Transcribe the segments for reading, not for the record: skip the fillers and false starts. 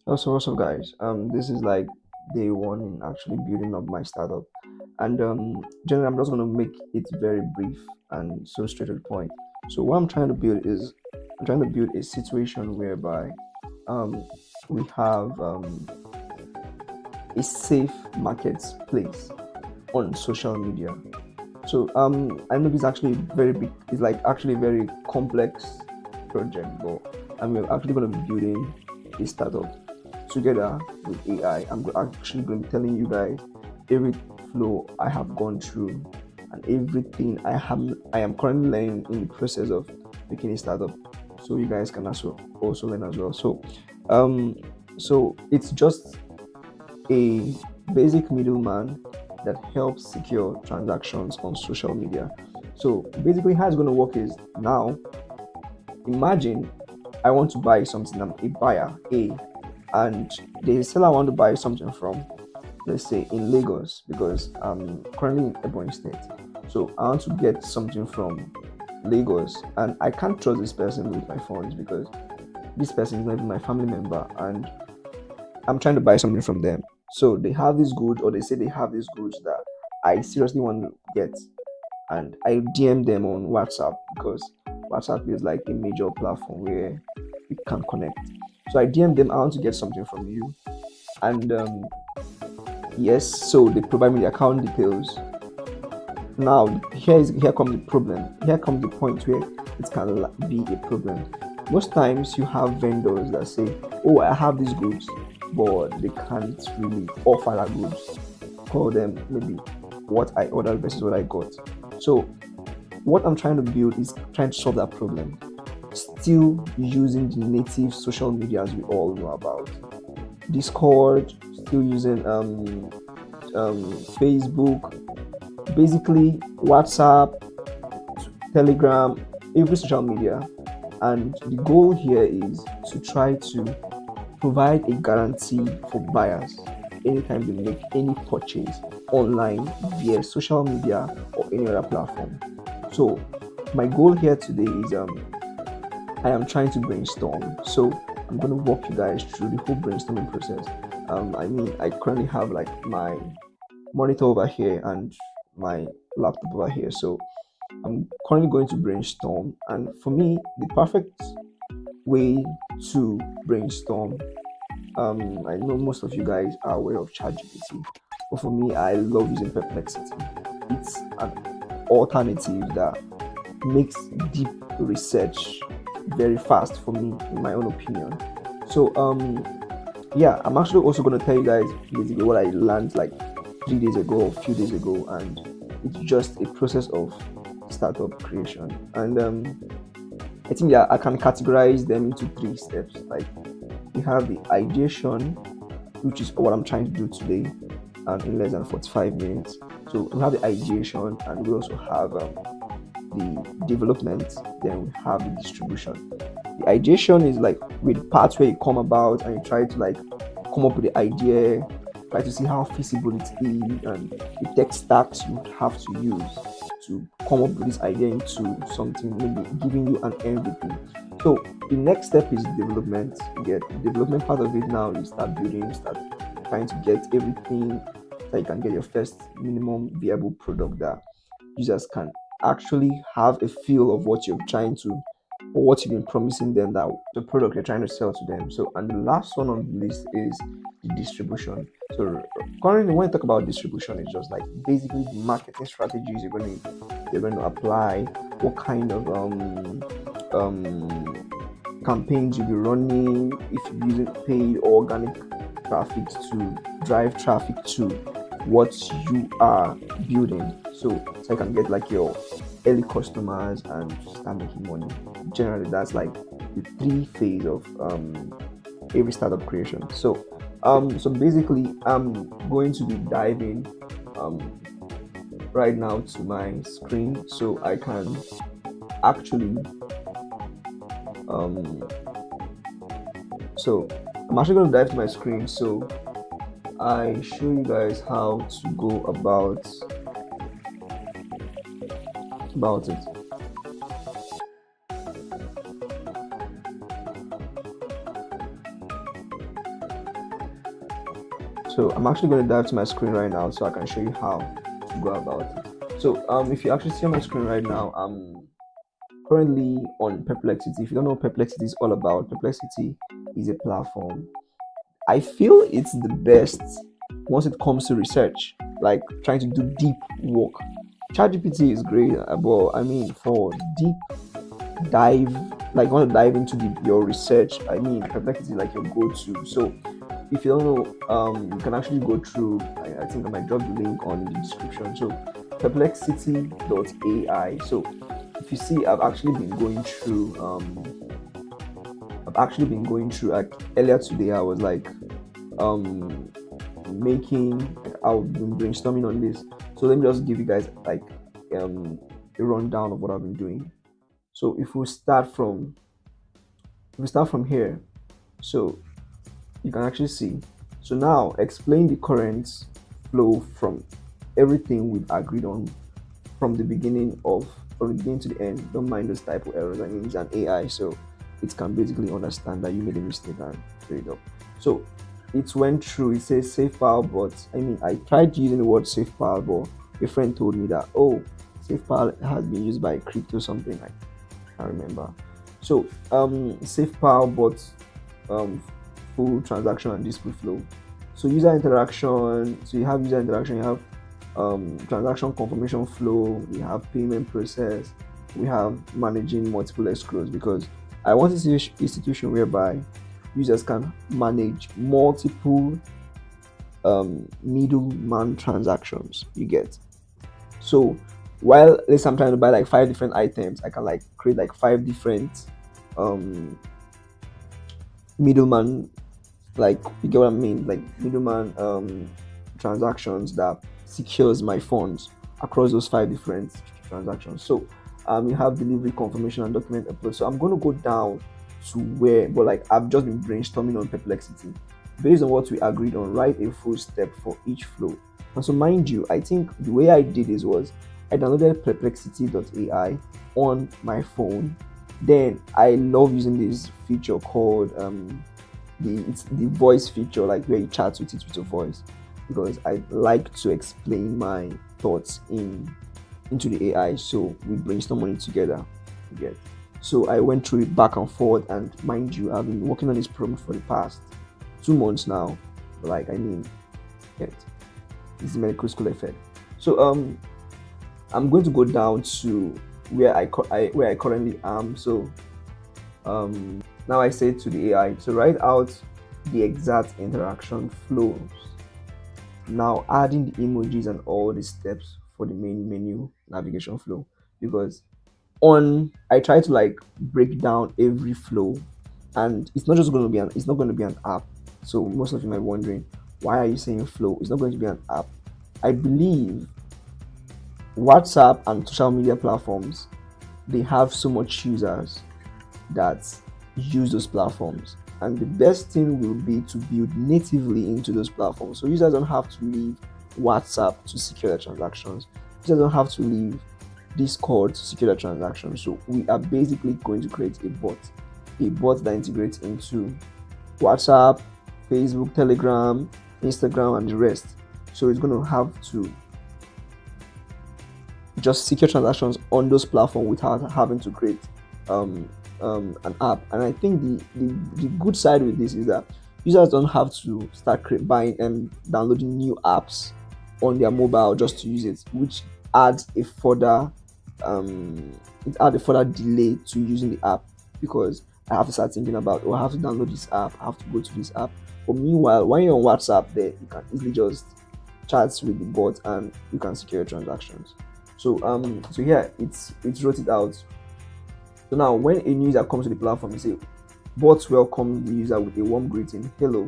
Also, what's up, guys? This is like day one in actually building up my startup, and generally, I'm just gonna make it very brief and so straight to the point. So, what I'm trying to build is I'm trying to build a situation whereby um we have a safe marketplace on social media. So, I know this is actually very big. It's like actually a very complex project, but we're actually gonna be building a startup together with AI. Actually going to be telling you guys every flow I have gone through and everything I am currently learning in the process of making a startup. So you guys can also learn as well. Um, so it's just a basic middleman that helps secure transactions on social media. So basically, how it's going to work is now imagine I want to buy something. I'm a buyer A, and the seller I want to buy something from, let's say in Lagos, because I'm currently in Ebonyi State. So I want to get something from Lagos, and I can't trust this person with my funds because this person is not even my family member, and I'm trying to buy something from them. So they have these goods, or they say they have these goods that I seriously want to get, and I DM them on WhatsApp because WhatsApp is like a major platform where we can connect. So I DM them, I want to get something from you, and yes, so they provide me the account details. Now here comes the problem. Here comes the point where it can be a problem. Most times you have vendors that say, "Oh, I have these goods," but they can't really offer that goods. Call them maybe what I ordered versus what I got. So what I'm trying to build is trying to solve that problem. Still using the native social medias we all know about. Discord, still using Facebook, basically WhatsApp, Telegram, every social media. And the goal here is to try to provide a guarantee for buyers anytime they make any purchase online via social media or any other platform. So my goal here today is I am trying to brainstorm. So I'm going to walk you guys through the whole brainstorming process. I currently have like my monitor over here and my laptop over here. So I'm currently going to brainstorm. And for me, the perfect way to brainstorm, I know most of you guys are aware of ChatGPT, but for me, I love using Perplexity. It's an alternative that makes deep research very fast for me, in my own opinion. So, yeah, I'm actually also going to tell you guys basically what I learned like 3 days ago, a few days ago, and it's just a process of startup creation. And I think I can categorize them into three steps. Like we have the ideation, which is what I'm trying to do today, and in less than 45 minutes. So we have the ideation, and we also have the development. Then we have the distribution. The ideation is like with the part where you come about and you try to like come up with the idea, try to see how feasible it is, and the tech stacks you would have to use to come up with this idea into something, maybe giving you an MVP. So the next step is development. You get the development part of it now. You start building, start trying to get everything that you can get your first minimum viable product that users can actually have a feel of what you're trying to or what you've been promising them, that the product you're trying to sell to them. So and the last one on the list is the distribution. So currently when you talk about distribution, it's just like basically the marketing strategies you're going to apply, what kind of campaigns you'll be running, if you're using paid or organic traffic to drive traffic to what you are building. So you can get like your early customers and start making money. Generally, that's like the three phase of every startup creation. So basically, I'm going to be diving um, right now to my screen so I can actually um, so I'm actually going to dive to my screen so I show you guys how to go about it. So I'm actually going to dive to my screen right now so I can show you how to go about it. So if you actually see on my screen right now, I'm currently on Perplexity. If you don't know what Perplexity is all about, Perplexity is a platform. I feel it's the best once it comes to research, like trying to do deep work. ChatGPT is great, but I mean, for deep dive, like want to dive into your research, I mean, Perplexity is like your go-to. So if you don't know, you can actually go through. I think I might drop the link on the description. So perplexity.ai. So if you see, I've actually been going through. Like earlier today, I was like um making. I've been brainstorming on this. So let me just give you guys like um a rundown of what I've been doing. So if we start from here, so you can actually see. So now explain the current flow from everything we've agreed on from the beginning to the end. Don't mind those type of errors. I mean, it's an AI, so it can basically understand that you made a mistake and clear it up. So it went through. It says safe file, but I mean, I tried using the word safe file, but a friend told me that safe file has been used by crypto something. I can't remember. So safe file, but um, full transaction and display flow. So user interaction. So you have user interaction. You have transaction confirmation flow. We have payment process. We have managing multiple escrows because I want to see an institution whereby users can manage multiple middleman transactions. You get. So while let's say I'm trying to buy like 5 different items, I can like create like 5 different um middleman, like you get what I mean, like middleman transactions that secures my funds across those 5 different transactions. So you have delivery confirmation and document upload. So I'm going to go down to where, but like I've just been brainstorming on Perplexity based on what we agreed on. Write a full step for each flow. And so mind you, I think the way I did this was I downloaded perplexity.ai on my phone. Then I love using this feature called it's the voice feature, like where you chat with it with your voice, because I like to explain my thoughts into the AI. So we brainstorm on it together. Again. So I went through it back and forth, and mind you, I've been working on this problem for the past 2 months now. Like I mean, yeah, it's the medical school effect. So I'm going to go down to where I currently am. So now I say to the AI to write out the exact interaction flows. Now adding the emojis and all the steps for the main menu navigation flow, because on I try to like break down every flow, and it's not going to be an app. So most of you might be wondering, why are you saying flow? It's not going to be an app. I believe WhatsApp and social media platforms, they have so much users that use those platforms, and the best thing will be to build natively into those platforms so users don't have to leave WhatsApp to secure their transactions. Users don't have to leave Discord to secure their transactions. So we are basically going to create a bot that integrates into WhatsApp, Facebook, Telegram, Instagram, and the rest. So it's going to have to just secure transactions on those platforms without having to create an app. And I think the good side with this is that users don't have to start buying and downloading new apps on their mobile just to use it, which adds a further delay to using the app, because I have to start thinking about, I have to download this app, I have to go to this app. But meanwhile, when you're on WhatsApp, there you can easily just chat with the bot and you can secure your transactions. So yeah, it's wrote it out. So now when a new user comes to the platform, you say, bots welcome the user with a warm greeting. Hello,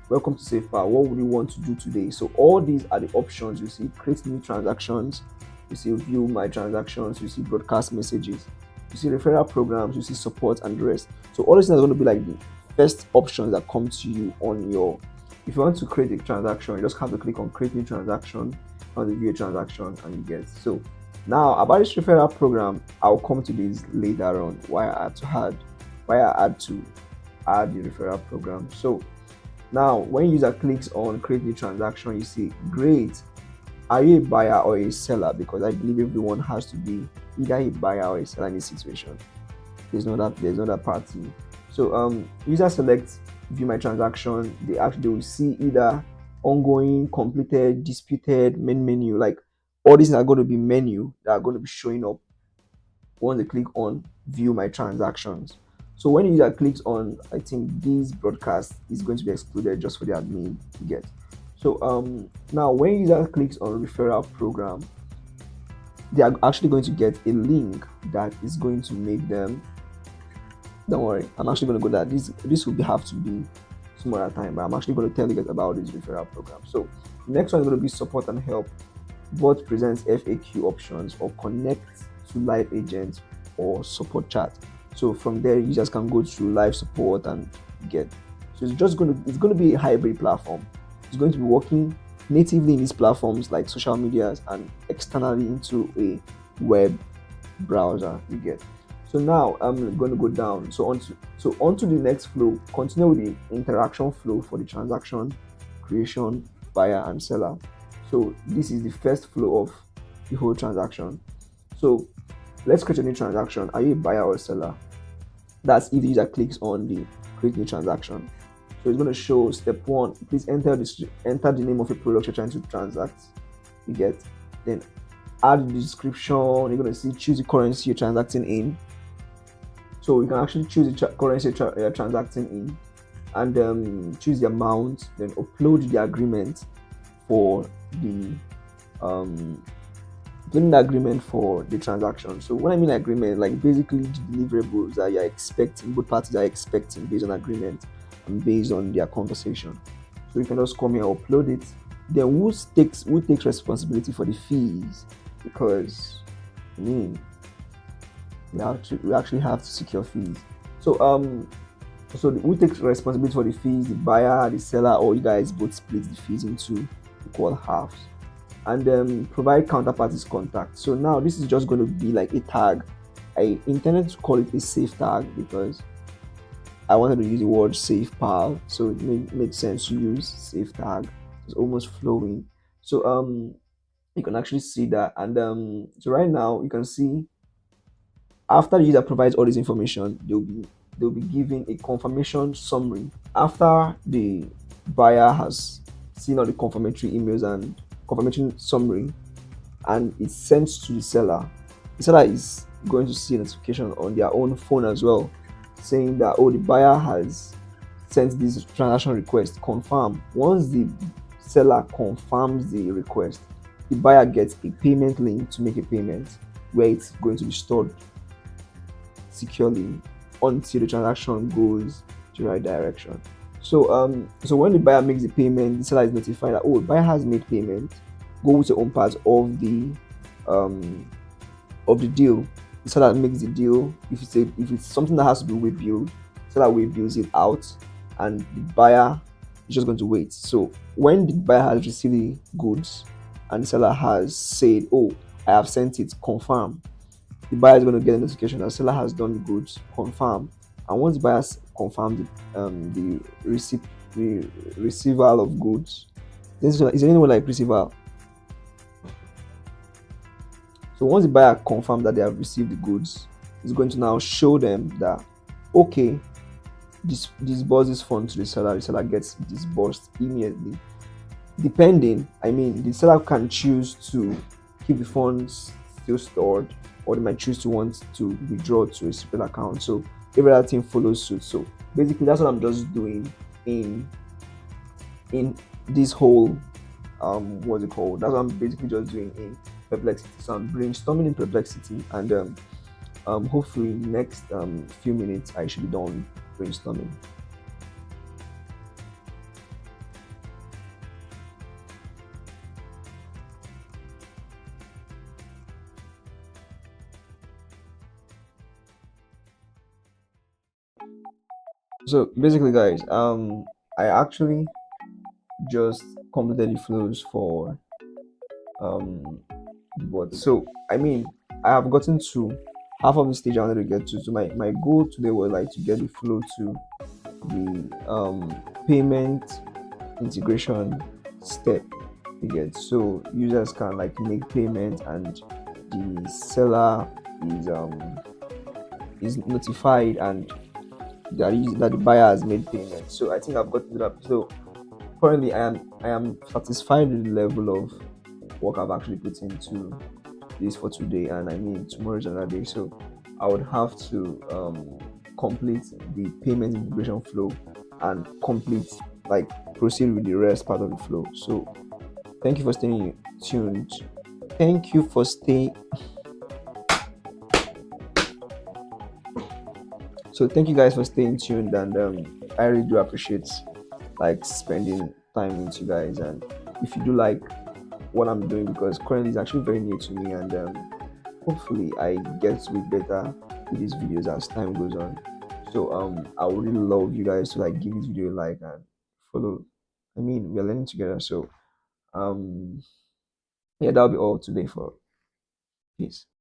welcome to SafePal. What would you want to do today? So all these are the options. You see create new transactions, you see view my transactions, you see broadcast messages, you see referral programs, you see support and the rest. So all these things are going to be like the first options that come to you on your, if you want to create a transaction, you just have to click on create new transaction on the view transaction and you get. So now about this referral program, I'll come to this later on, why I had to add the referral program. So Now, when user clicks on create new transaction, you see, great. Are you a buyer or a seller? Because I believe everyone has to be either a buyer or a seller in this situation. There's no that party. So user selects view my transaction. They will see either ongoing, completed, disputed, main menu. Like all these are going to be menu that are going to be showing up once they click on view my transactions. So when user clicks on, I think this broadcast is going to be excluded just for the admin to get. So now when user clicks on referral program, they are actually going to get a link that is going to make them. Don't worry, I'm actually going to go that this will have to be some other time, but I'm actually going to tell you guys about this referral program. So the next one is going to be support and help. Bot presents FAQ options or connect to live agents or support chat. So from there, users can go to live support and get. So it's going to be a hybrid platform. It's going to be working natively in these platforms like social medias and externally into a web browser. You get. So now I'm going to go down. So onto the next flow. Continue with the interaction flow for the transaction creation, buyer and seller. So this is the first flow of the whole transaction. So let's create a new transaction. Are you a buyer or a seller? That's if the user clicks on the create new transaction. So it's going to show step one. Please enter the name of a product you're trying to transact. You get. Then add the description. You're going to see choose the currency you're transacting in. So you can actually choose the currency you're transacting in, and choose the amount. Then upload the agreement for the agreement for the transaction. So when I mean agreement, like basically the deliverables that you're expecting, both parties are expecting based on agreement and based on their conversation. So you can just come here, upload it. Then who takes responsibility for the fees? Because I mean we actually have to secure fees. So who takes responsibility for the fees? The buyer, the seller, or you guys both split the fees into equal halves, and provide counterparties contact. So now this is just going to be like a tag. I intended to call it a safe tag because I wanted to use the word safe pal, so it made sense to use safe tag. It's almost flowing. So you can actually see that, and so right now you can see after the user provides all this information, they'll be given a confirmation summary. After the buyer has seen all the confirmatory emails and confirmation summary, and it's sent to the seller is going to see a notification on their own phone as well, saying that the buyer has sent this transaction request. Confirm. Once the seller confirms the request, the buyer gets a payment link to make a payment where it's going to be stored securely until the transaction goes to the right direction. So when the buyer makes the payment, the seller is notified that the buyer has made payment. Go with your own part of the deal. The seller makes the deal. If it's something that has to be way billed, the seller way bills it out, and the buyer is just going to wait. So when the buyer has received the goods and the seller has said, I have sent it, confirm, the buyer is going to get a notification that the seller has done the goods, confirm. And once the buyer has confirmed the receival of goods, this is anyone like receival. So once the buyer confirmed that they have received the goods, it's going to now show them that disburse this fund to the seller gets disbursed immediately. Depending, the seller can choose to keep the funds still stored, or they might choose to want to withdraw to a separate account. So every other thing follows suit. So basically that's what I'm just doing in this whole what's it called? That's what I'm basically just doing in Perplexity. So I'm brainstorming in Perplexity, and hopefully next few minutes I should be done brainstorming. So basically, guys, I actually just completed the flows for the bot. So I have gotten to half of the stage I wanted to get to. So my goal today was like to get the flow to the payment integration step. You get, so users can like make payment, and the seller is notified, and that the buyer has made payment. So I think I've got to do that. So currently I am satisfied with the level of work I've actually put into this for today, and I mean tomorrow is another day. So I would have to complete the payment integration flow and complete, like, proceed with the rest part of the flow. So thank you for staying tuned. Thank you for staying. So thank you guys for staying tuned, and I really do appreciate like spending time with you guys. And if you do like what I'm doing, because currently it's actually very new to me, and hopefully I get to be better with these videos as time goes on. So I would really love you guys to like give this video a like and follow. I mean, we're learning together. So um yeah, that'll be all today for peace.